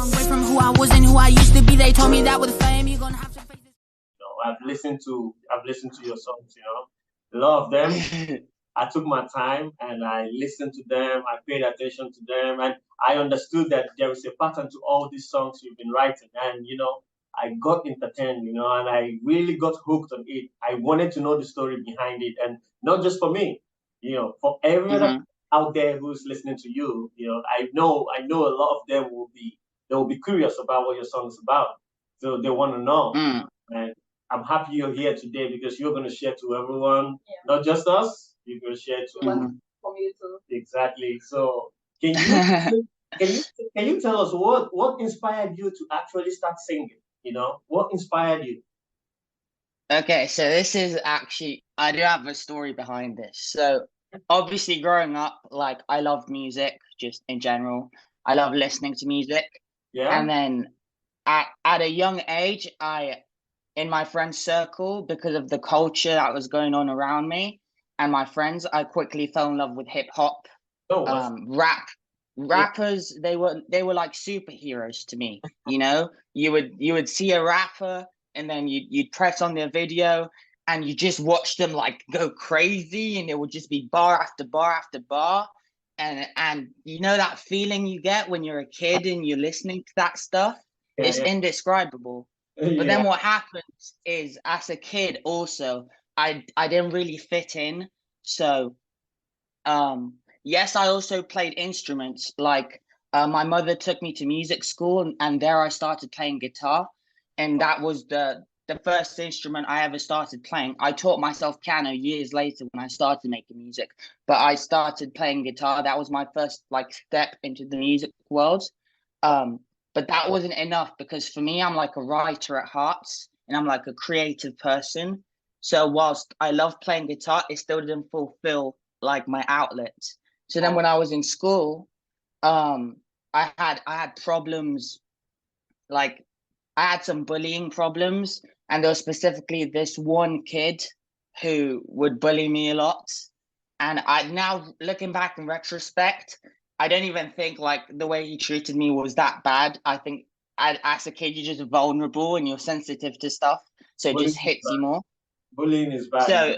long way from who I was and who I used to be. They told me that with fame, you're gonna have to face it. I've listened to your songs, a lot of them. I took my time and I listened to them. I paid attention to them, and I understood that there is a pattern to all these songs you've been writing. And I got entertained, and I really got hooked on it. I wanted to know the story behind it, and not just for me, for every other Hmm. out there who's listening to you. I know a lot of them will be curious about what your song is about, so they want to know. Mm. And I'm happy you're here today because you're going to share to everyone, not just us. You're going to share to Mhm. from you too. Exactly. So can you can you can you tell us what inspired you to actually start singing? What inspired you? Okay, so this is actually, I do have a story behind this. So obviously growing up, like I love music just in general. I love listening to music. Yeah. And then at a young age, in my friend circle, because of the culture that was going on around me and my friends, I quickly fell in love with hip hop, Oh, that's rap. yeah. Rappers, they were like superheroes to me. You would see a rapper and then you'd press on their video and you just watch them like go crazy and it would just be bar after bar after bar. And you know that feeling you get when you're a kid and you're listening to that stuff? Yeah, It's yeah, indescribable. But yeah. then what happens is as a kid also, I didn't really fit in. So yes, I also played instruments. Like my mother took me to music school, and there I started playing guitar, and that was the first instrument I ever started playing. I taught myself piano years later when I started making music, but I started playing guitar. That was my first like step into the music world. Um, but that wasn't enough because for me, I'm like a writer at heart, and I'm like a creative person. So whilst I love playing guitar, it still didn't fulfill like my outlet. So then Oh, when I was in school, um, I had problems, like I had some bullying problems, and there was specifically this one kid who would bully me a lot. And I now looking back in retrospect, I don't even think like the way he treated me was that bad. I think as a kid you're just vulnerable and you're sensitive to stuff, so it just bullying is hits you bad. more. Bullying is bad. So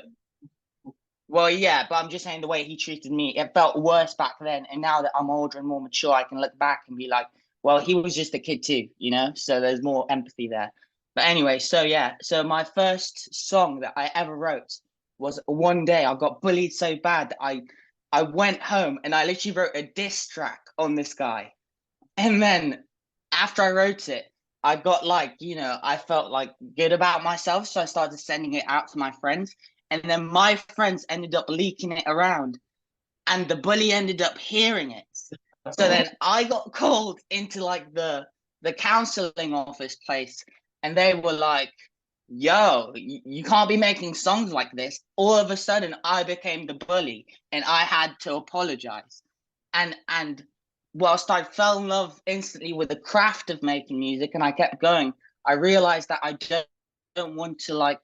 well, yeah, but I'm just saying the way he treated me, it felt worse back then. And now that I'm older and more mature, I can look back and be like, well, he was just a kid too, you know? So there's more empathy there. But anyway, so yeah, so my first song that I ever wrote was one day I got bullied so bad that I went home and I literally wrote a diss track on this guy. And then after I wrote it, I got like, I felt like good about myself. So I started sending it out to my friends. And then my friends ended up leaking it around, and the bully ended up hearing it. So then I got called into like the counseling office place, and they were like, yo, you can't be making songs like this. All of a sudden I became the bully and I had to apologize. And whilst I fell in love instantly with the craft of making music and I kept going, I realized that I don't want to like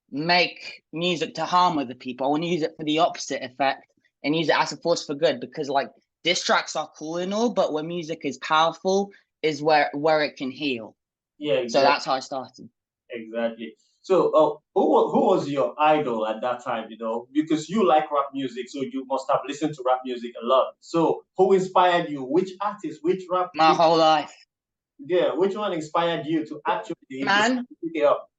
make music to harm other people. I want to use it for the opposite effect and use it as a force for good, because like diss tracks are cool and all, but when music is powerful is where it can heal. Yeah, So exactly. that's how I started. Exactly. So, who was your idol at that time? Because you like rap music, so you must have listened to rap music a lot. So, who inspired you? Which artist? Which rap? My whole life. Yeah, which one inspired you to actually just Man, pick it up?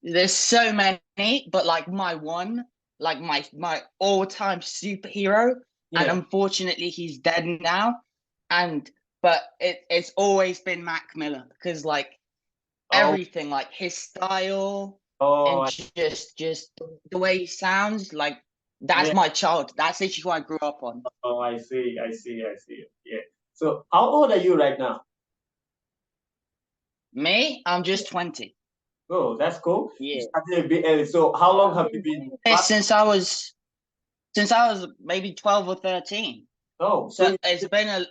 there's so many, but like my one, like my all-time superhero, and Yeah. unfortunately he's dead now. And but it's always been Mac Miller, because like Oh, everything, like his style oh, and just the way he sounds, like that's yeah. my child. That's literally who I grew up on. Oh, I see. I see. I see. Yeah. So, how old are you right now? Me, I'm just 20. Oh, that's cool. You Yeah. started a bit early. So, how long have you been rapping? Since I was maybe 12 or 13. Oh, So it's been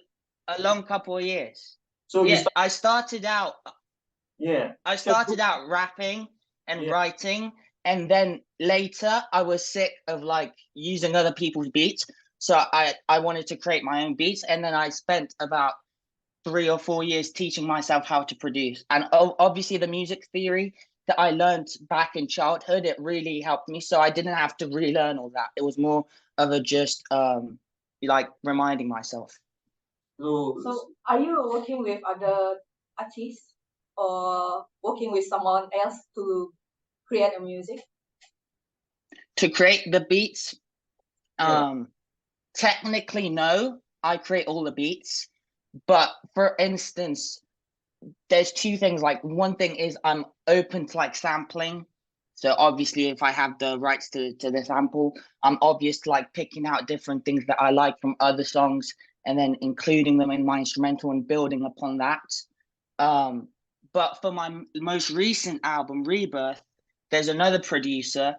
a long couple of years. you Yeah, started. Yeah. I So, started out rapping and yeah. writing, and then later I was sick of like using other people's beats. So I wanted to create my own beats, and then I spent about 3 or 4 years teaching myself how to produce. And obviously the music theory that I learned back in childhood, it really helped me. So I didn't have to relearn all that. It was more of a just like reminding myself. So are you working with other artists or working with someone else to create a music? To create the beats, technically no, I create all the beats. But for instance, there's two things. Like one thing is I'm open to like sampling. So obviously if I have the rights to the sample, I'm obviously like picking out different things that I like from other songs and then including them in my instrumental and building upon that. But for my most recent album, Rebirth, there's another producer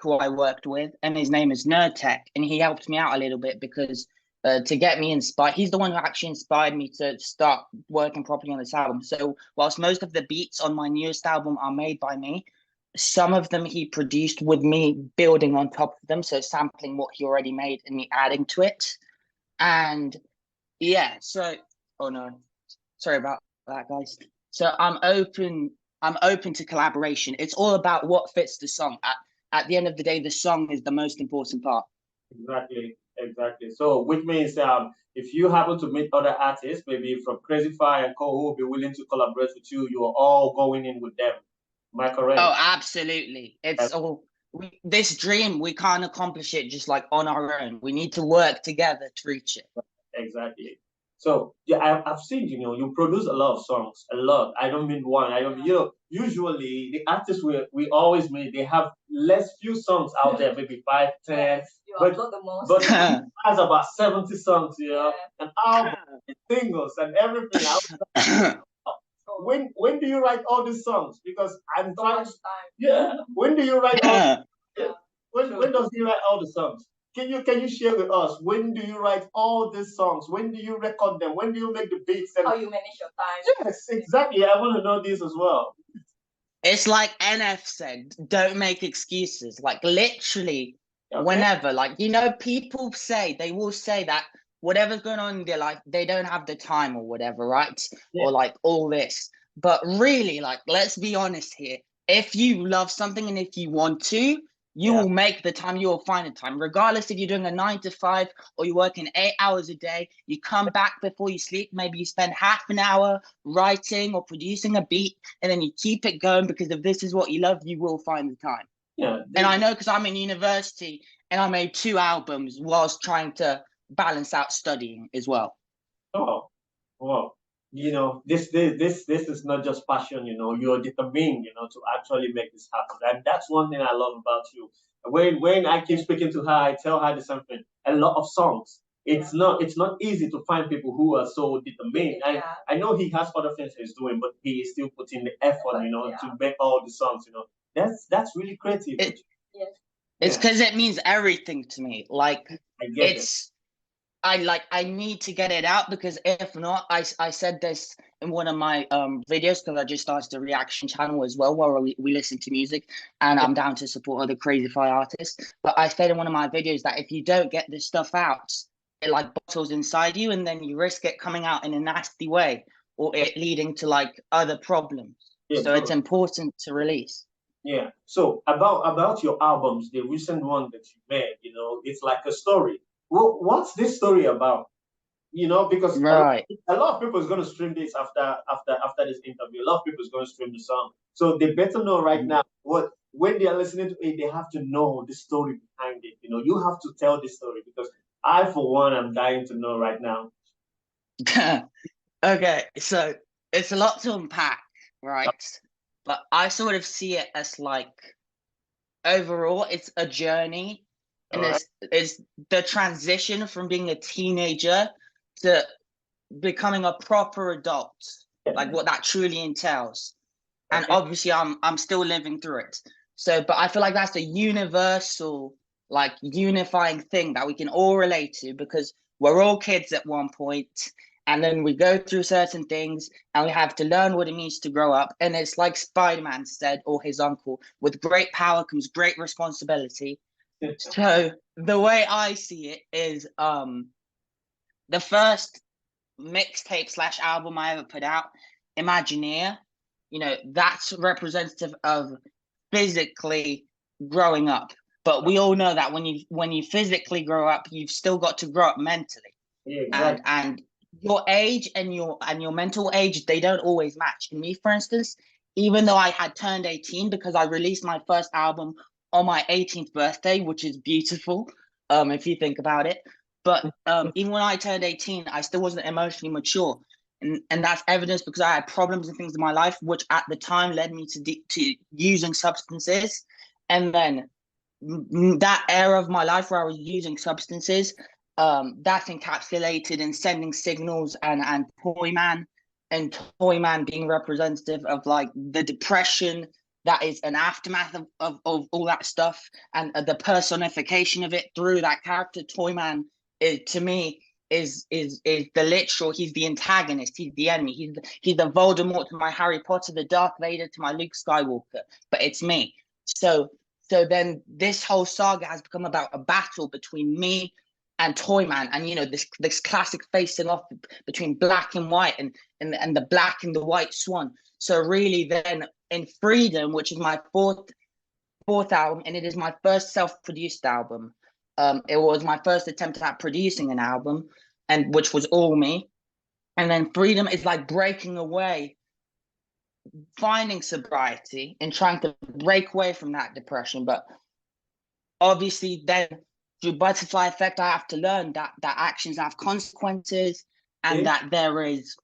who I worked with, and his name is Nerdtech, and he helped me out a little bit because to get me inspired. He's the one who actually inspired me to start working properly on this album. So whilst most of the beats on my newest album are made by me, some of them he produced with me building on top of them. So sampling what he already made and me adding to it. And yeah, so, oh no, sorry about that, guys. So I'm open to collaboration. It's all about what fits the song. At the end of the day, the song is the most important part. Exactly. So, which means if you happen to meet other artists, maybe from Krazyfi and co, who will be willing to collaborate with you, you are all going in with them. Am I correct? Oh, absolutely. It's all this dream. We can't accomplish it just like on our own. We need to work together to reach it. Exactly. So yeah, I've seen, you produce a lot of songs, a lot. I don't mean one. I don't, usually the artists we always meet, they have few songs out there, maybe 5, 10. Yes, but the most. but has about 70 songs, and albums, singles, and everything. When do you write all these songs? Because I'm so trying. much time. Yeah. When do you write all? When does he write all the songs? Can you share with us? When do you write all these songs? When do you record them? When do you make the beats? And how you manage your time? Yes, exactly. I want to know this as well. It's like NF said, don't make excuses. Like literally, whenever, like, people they will say that whatever's going on in their life, they don't have the time or whatever, right? Yeah. Or like all this. But really, like, let's be honest here. If you love something and if you want to, you will make the time, you will find the time, regardless if you're doing a 9 to 5 or you're working 8 hours a day, you come back before you sleep, maybe you spend half an hour writing or producing a beat, and then you keep it going because if this is what you love, you will find the time. Yeah. And I know because I'm in university and I made 2 albums whilst trying to balance out studying as well. Oh, wow. This is not just passion, you're determined, to actually make this happen. And that's one thing I love about you. When I keep speaking to her, I tell her the same thing. A lot of songs. It's not easy to find people who are so determined. And I know he has other things he's doing, but he is still putting the effort, to make all the songs, That's really creative. It's because it means everything to me. Like I need to get it out because if not, I said this in one of my videos because I just started a reaction channel as well where we listen to music and I'm down to support other Krazyfi artists. But I said in one of my videos that if you don't get this stuff out, it like bottles inside you and then you risk it coming out in a nasty way or it leading to like other problems. Yeah, so it's important to release. Yeah. So about your albums, the recent one that you made, it's like a story. Well, what's this story about? Because a lot of people is going to stream this after this interview. A lot of people is going to stream the song, so they better know right now when they are listening to it, they have to know the story behind it. You have to tell the story because I, for one, am dying to know right now. Okay, so it's a lot to unpack, right? But I sort of see it as like overall, it's a journey. And it's the transition from being a teenager to becoming a proper adult, like what that truly entails. And obviously I'm still living through it. So, but I feel like that's a universal, like unifying thing that we can all relate to because we're all kids at one point and then we go through certain things and we have to learn what it means to grow up. And it's like Spider-Man said, or his uncle, with great power comes great responsibility. So the way I see it is the first mixtape / album I ever put out, Imagineer, you know, that's representative of physically growing up. But we all know that when you physically grow up, you've still got to grow up mentally. Yeah, exactly. And your age and your mental age, they don't always match. In me, for instance, even though I had turned 18, because I released my first album on my 18th birthday, which is beautiful, if you think about it. But even when I turned 18, I still wasn't emotionally mature. And that's evidence because I had problems and things in my life, which at the time led me to using substances. And then that era of my life where I was using substances, that's encapsulated in sending signals and Toyman, and Toyman being representative of like the depression that is an aftermath of all that stuff, and the personification of it through that character. Toyman is, to me, is the literal. He's the antagonist. He's the enemy. He's the Voldemort to my Harry Potter, the Darth Vader to my Luke Skywalker. But it's me. So then this whole saga has become about a battle between me and Toyman, and you know, this classic facing off between black and white, and the black and the white swan. So really, then in Freedom, which is my fourth album, and it is my first self-produced album. It was my first attempt at producing an album, and which was all me. And then Freedom is like breaking away, finding sobriety and trying to break away from that depression. But obviously then through butterfly effect, I have to learn that actions have consequences, and that there is,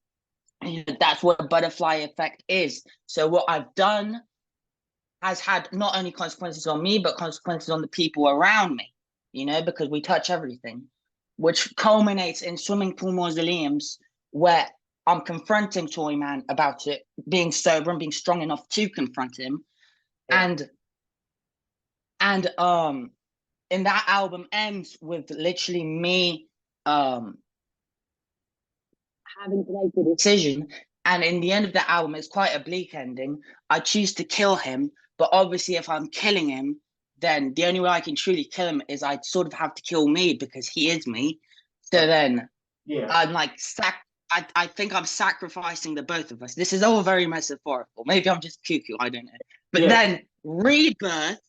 you know, that's what a butterfly effect is. So what I've done has had not only consequences on me, but consequences on the people around me, you know, because we touch everything, which culminates in Swimming Pool Mausoleums, where I'm confronting Toyman about it, being sober and being strong enough to confront him. And and that album ends with literally me having to make a decision. And in the end of the album, it's quite a bleak ending. I choose to kill him, but obviously if I'm killing him, then the only way I can truly kill him is I sort of have to kill me, because he is me. So then I'm like, I think I'm sacrificing the both of us. This is all very metaphorical. Maybe I'm just cuckoo, I don't know. But then Rebirth,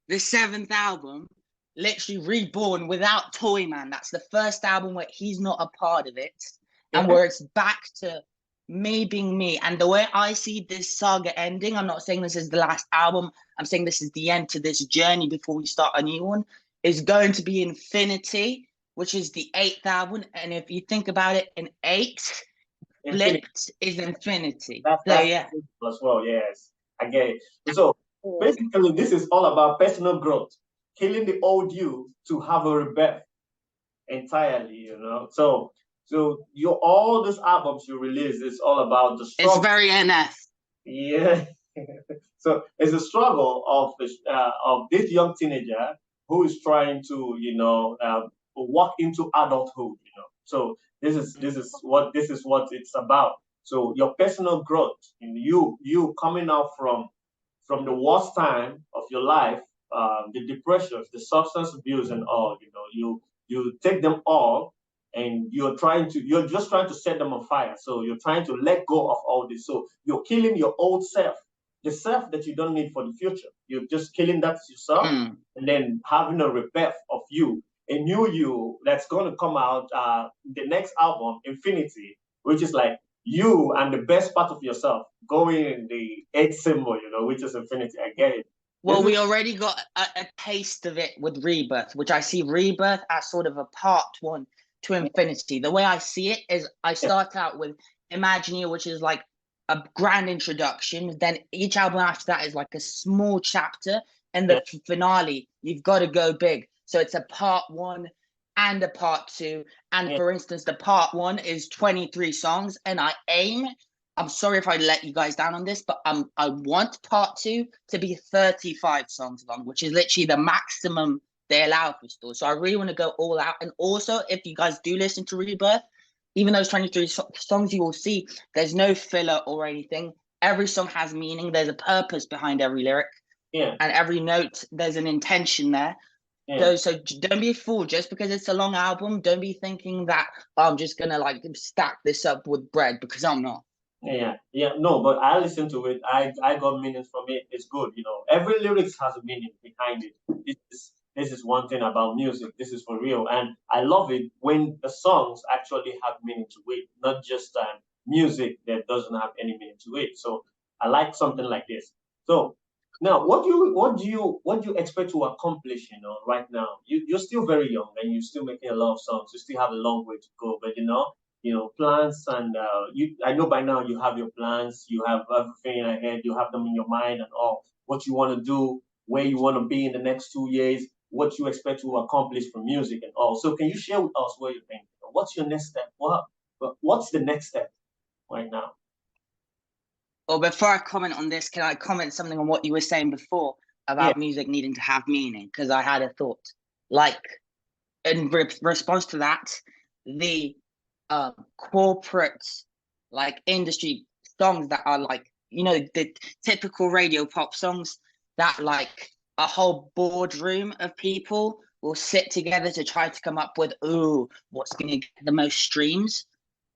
the 7th album, literally reborn without Toyman. That's the first album where he's not a part of it, and where it's back to me being me. And the way I see this saga ending, I'm not saying this is the last album, I'm saying this is the end to this journey before we start a new one, is going to be Infinity, which is the 8th album. And if you think about it, an 8 flipped is Infinity. That's yeah. As well, yes. I get it. So basically, this is all about personal growth, killing the old you to have a rebirth entirely, you know. So all these albums you release is all about the struggle. It's very NF. Yeah. So it's a struggle of this young teenager who is trying to, you know, walk into adulthood, you know. So this is what it's about. So your personal growth, and you coming out from the worst time of your life, the depressions, the substance abuse, and all, you know, you take them all, and you're just trying to set them on fire. So you're trying to let go of all this. So you're killing your old self, the self that you don't need for the future. You're just killing that yourself, and then having a rebirth of you, a new you that's going to come out, the next album, Infinity, which is like you and the best part of yourself going in the 8th symbol, you know, which is Infinity. I get it. Well, we already got a taste of it with Rebirth, which I see Rebirth as sort of a part 1 to Infinity. The way I see it is I start out with Imagineer, which is like a grand introduction. Then each album after that is like a small chapter, and the finale, you've got to go big. So it's a part 1 and a part 2. And for instance, the part 1 is 23 songs, and I'm sorry if I let you guys down on this, but I want part 2 to be 35 songs long, which is literally the maximum they allow for stores. So I really want to go all out. And also, if you guys do listen to Rebirth, even those 23 songs, you will see there's no filler or anything. Every song has meaning. There's a purpose behind every lyric. And every note, there's an intention there. Yeah. So don't be a fool. Just because it's a long album, don't be thinking that I'm just gonna like stack this up with bread, because I'm not. Yeah, no, but I listened to it. I got meanings from it. It's good, Every lyrics has a meaning behind it. This is one thing about music. This is for real, and I love it when the songs actually have meaning to it, not just music that doesn't have any meaning to it. So I like something like this. So now, what do you expect to accomplish? Right now, you're still very young and you're still making a lot of songs. You still have a long way to go, but plans and I know by now you have your plans, you have everything ahead, you have them in your mind and all what you want to do, where you want to be in the next 2 years, what you expect to accomplish from music and all. So can you share with us what you think? What's your next step? What's the next step right now? Well, before I comment on this, can I comment something on what you were saying before about music needing to have meaning? Because I had a thought. Like, in response to that, the corporate, like, industry songs that are like, the typical radio pop songs that like a whole boardroom of people will sit together to try to come up with, what's going to get the most streams.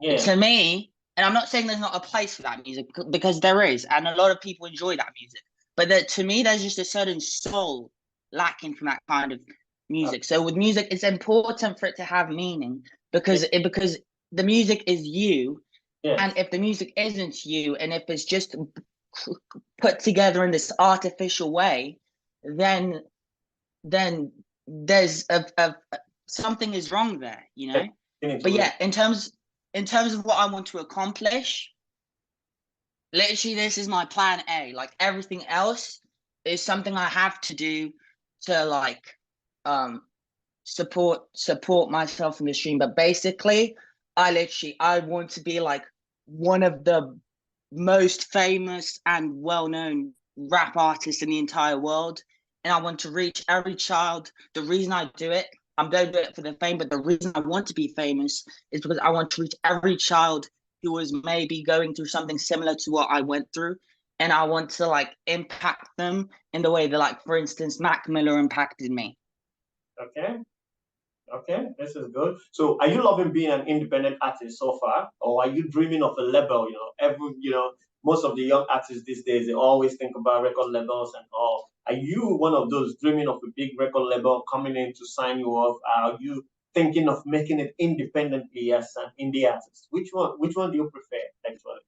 Yeah. To me, and I'm not saying there's not a place for that music, because there is, and a lot of people enjoy that music. But to me, there's just a certain soul lacking from that kind of music. So with music, it's important for it to have meaning, because the music is you, and if the music isn't you, and if it's just put together in this artificial way, then there's something is wrong there, But yeah, in terms of what I want to accomplish, literally this is my plan A. Like, everything else is something I have to do to like support myself in the stream. But basically, I want to be like one of the most famous and well-known rap artists in the entire world, and I want to reach every child. The reason I do it, I don't do it for the fame, but the reason I want to be famous is because I want to reach every child who was maybe going through something similar to what I went through, and I want to like impact them in the way that, like, for instance, Mac Miller impacted me. Okay, this is good. So, are you loving being an independent artist so far, or are you dreaming of a label? Most of the young artists these days, they always think about record labels and all. Are you one of those dreaming of a big record label coming in to sign you off? Are you thinking of making it independently as an indie artist? Which one do you prefer, actually?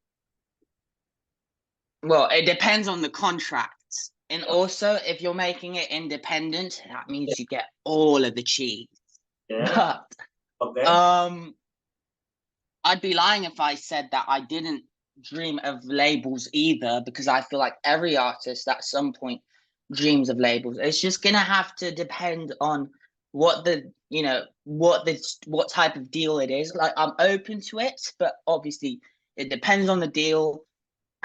Well, it depends on the contracts. And also, if you're making it independent, that means you get all of the cheese. Yeah. But Okay. I'd be lying if I said that I didn't dream of labels either, because I feel like every artist at some point dreams of labels. It's just gonna have to depend on what what type of deal it is. Like, I'm open to it, but obviously it depends on the deal.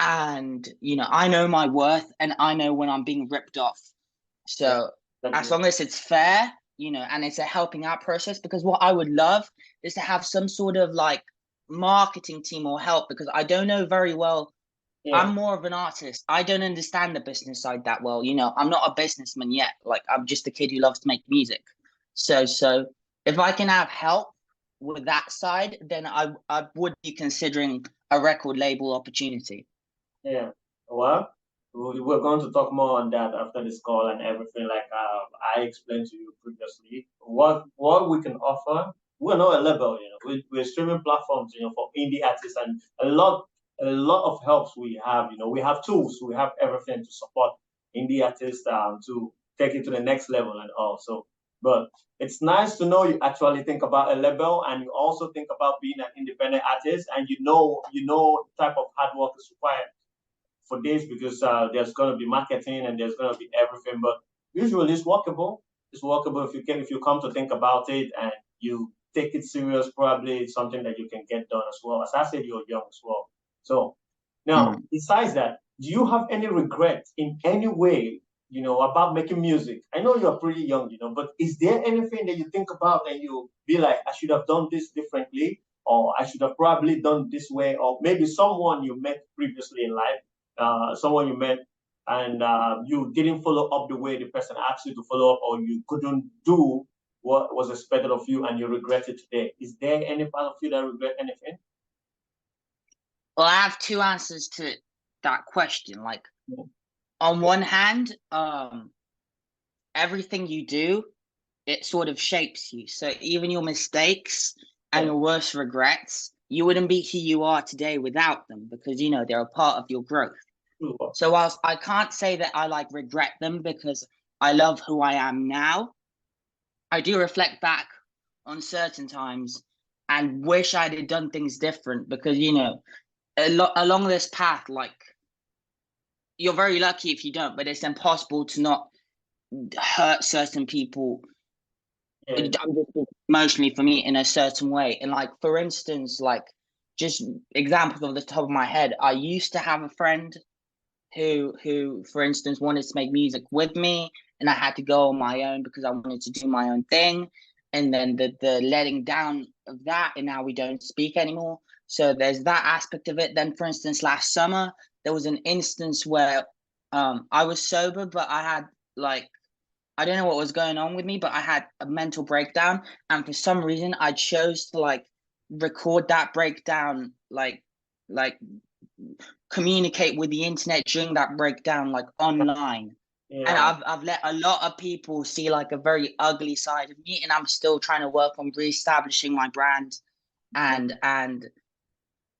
And I know my worth, and I know when I'm being ripped off. So as long as it's fair, and it's a helping out process, because what I would love is to have some sort of like marketing team or help, because I don't know very well. I'm more of an artist. I don't understand the business side that well. I'm not a businessman yet. Like, I'm just a kid who loves to make music. So if I can have help with that side, then I would be considering a record label opportunity. Yeah. Well, we're going to talk more on that after this call and everything. Like I explained to you previously, what we can offer. We're not a label, we're streaming platforms, for indie artists, and a lot of helps we have. We have tools, we have everything to support indie artists to take it to the next level and all. So, but it's nice to know you actually think about a label, and you also think about being an independent artist, and the type of hard work is required for this, because there's going to be marketing and there's going to be everything. But usually it's workable. It's workable if you come to think about it and you take it serious. Probably it's something that you can get done as well. As I said, you're young as well. So now, besides that, do you have any regret in any way, about making music? I know you're pretty young, but is there anything that you think about and you be like, I should have done this differently, or I should have probably done this way, or maybe someone you met previously in life, someone you met and you didn't follow up the way the person asked you to follow up, or you couldn't do what was expected of you and you regret it today? Is there any part of you that regret anything? Well, I have two answers to that question. Like, on one hand, everything you do, it sort of shapes you. So even your mistakes and your worst regrets, you wouldn't be who you are today without them, because you know they're a part of your growth. So whilst I can't say that I like regret them because I love who I am now, I do reflect back on certain times and wish I'd have done things different, because you know, along this path, like, you're very lucky if you don't, but it's impossible to not hurt certain people emotionally, for me, in a certain way. And like, for instance, like, just examples off the top of my head, I used to have a friend who for instance wanted to make music with me, and I had to go on my own because I wanted to do my own thing. And then the letting down of that, and now we don't speak anymore. So there's that aspect of it. Then, for instance, last summer there was an instance where I was sober, but I had, like, I don't know what was going on with me, but I had a mental breakdown, and for some reason I chose to like record that breakdown, like communicate with the internet during that breakdown, like online. And I've let a lot of people see like a very ugly side of me, and I'm still trying to work on reestablishing my brand. And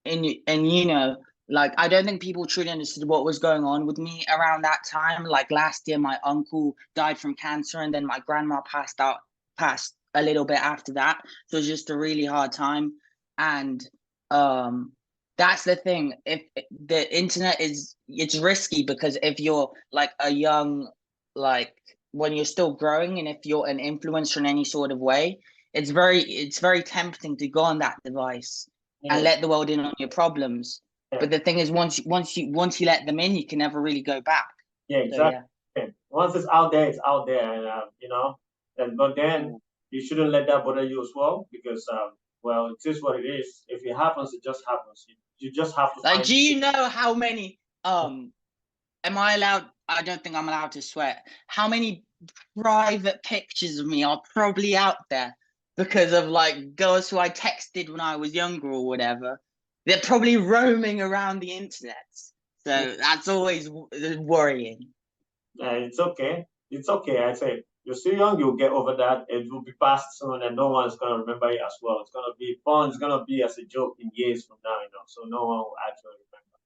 you know, like, I don't think people truly understood what was going on with me around that time. Like, last year my uncle died from cancer, and then my grandma passed a little bit after that. So it was just a really hard time. And that's the thing. If the internet it's risky, because if you're like a young, like, when you're still growing, and if you're an influencer in any sort of way, it's very tempting to go on that device and let the world in on your problems. But the thing is, once you let them in, you can never really go back. Yeah, exactly. So, once it's out there, and you know. But then you shouldn't let that bother you as well, because well, it is what it is. If it happens, it just happens. You just have to. Like, do you know how many? Am I allowed? I don't think I'm allowed to swear. How many private pictures of me are probably out there because of like girls who I texted when I was younger or whatever? They're probably roaming around the internet. So that's always worrying. It's okay. It's okay. I say you're still young. You'll get over that. It will be past soon, and no one's gonna remember it as well. It's gonna be fun. It's gonna be as a joke in years from now, you know. So no one will actually remember.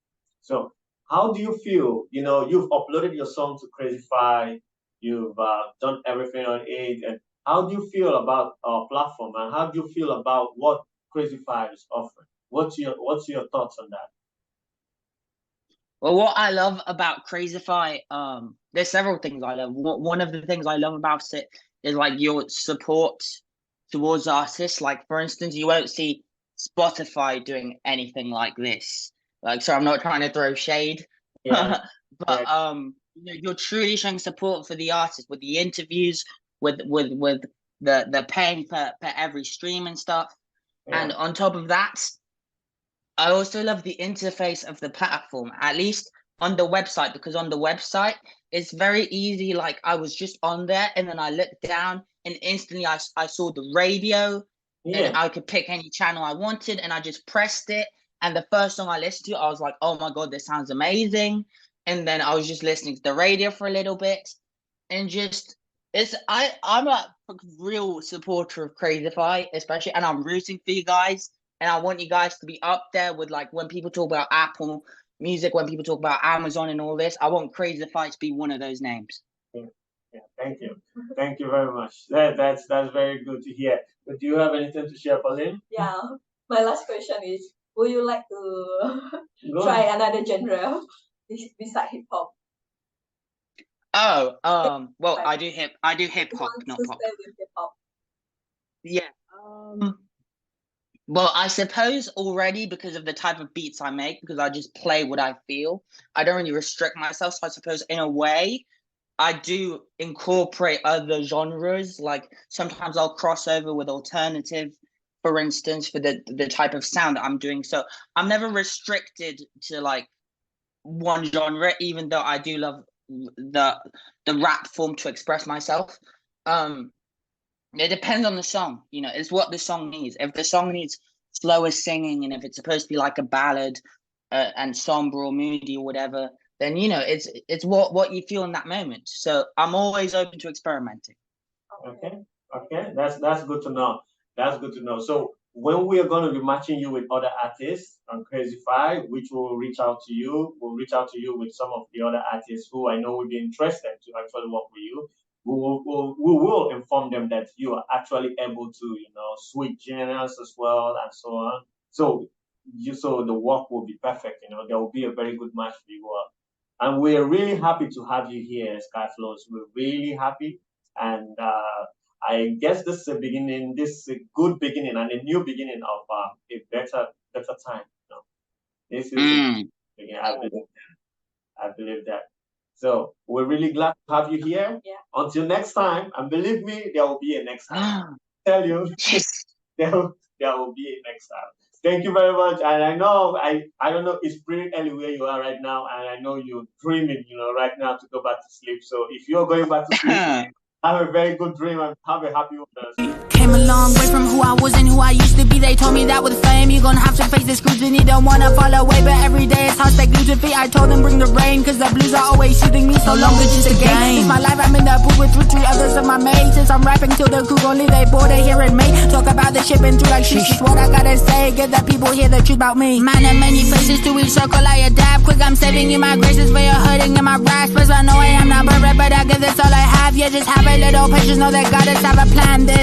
So how do you feel? You know, you've uploaded your song to Krazyfi. You've done everything on it, and how do you feel about our platform? And how do you feel about what Krazyfi is offering? What's your thoughts on that? Well, what I love about Krazyfi, there's several things I love. One of the things I love about it is like your support towards artists. Like, for instance, you won't see Spotify doing anything like this. Like, so I'm not trying to throw shade, but you're truly showing support for the artist with the interviews, with the paying per every stream and stuff. And on top of that, I also love the interface of the platform, at least on the website, because on the website, it's very easy. Like, I was just on there, and then I looked down, and instantly I saw the radio, and I could pick any channel I wanted, and I just pressed it. And the first song I listened to, I was like, oh my God, this sounds amazing. And then I was just listening to the radio for a little bit, and just, I'm a real supporter of Krazyfi, especially, and I'm rooting for you guys. And I want you guys to be up there with, like, when people talk about Apple Music, when people talk about Amazon and all this, I want Krazyfi to be one of those names. Yeah, thank you. Thank you very much. That's very good to hear. But do you have anything to share, Pauline? Yeah. My last question is, would you like to try another genre besides hip hop? Oh, well, I do hip hop, not pop. Stay with hip hop. Yeah. Well, I suppose already, because of the type of beats I make, because I just play what I feel, I don't really restrict myself. So I suppose in a way, I do incorporate other genres. Like, sometimes I'll cross over with alternative, for instance, for the type of sound that I'm doing. So I'm never restricted to like one genre, even though I do love the rap form to express myself. It depends on the song, you know, it's what the song needs. If the song needs slower singing, and if it's supposed to be like a ballad and somber or moody or whatever, then, you know, it's what you feel in that moment. So I'm always open to experimenting. Okay, that's good to know. That's good to know. So when we are going to be matching you with other artists on Krazyfi, which will reach out to you, we'll reach out to you with some of the other artists who I know will be interested to actually work with you. We will inform them that you are actually able to, you know, switch genres as well and so on. So the work will be perfect. You know, there will be a very good match for you all. And we're really happy to have you here, Skyflows. We're really happy, and I guess this is a beginning. This is a good beginning and a new beginning of a better time. You know, this is a beginning. I believe that. So we're really glad to have you here. Yeah. Until next time, and believe me, there will be a next time. I tell you, there will be a next time. Thank you very much. And I know I don't know, it's pretty early where you are right now, and I know you're dreaming, you know, right now to go back to sleep. So if you're going back to sleep, have a very good dream and have a happy one. Came a long way from who I was and who I used to be. They told me that with fame you're gonna have to face the scrutiny. Don't wanna fall away, but every day it's hard to stay glued to feet. I told them bring the rain, cause the blues are always shooting me. So long it's just a game. It's my life, I'm in the booth with 3 others of my mates. Since I'm rapping till the crew gon' leave, they bored of hearing me talk about the ship and through like shit. What I gotta say, get the people hear the truth about me. Man of many faces to each circle I adapt. Quick, I'm saving you my graces for your hurting and my raspers. I know I am not perfect, but I give this all I have. Yeah, just have a little patience, know that God has have a plan. This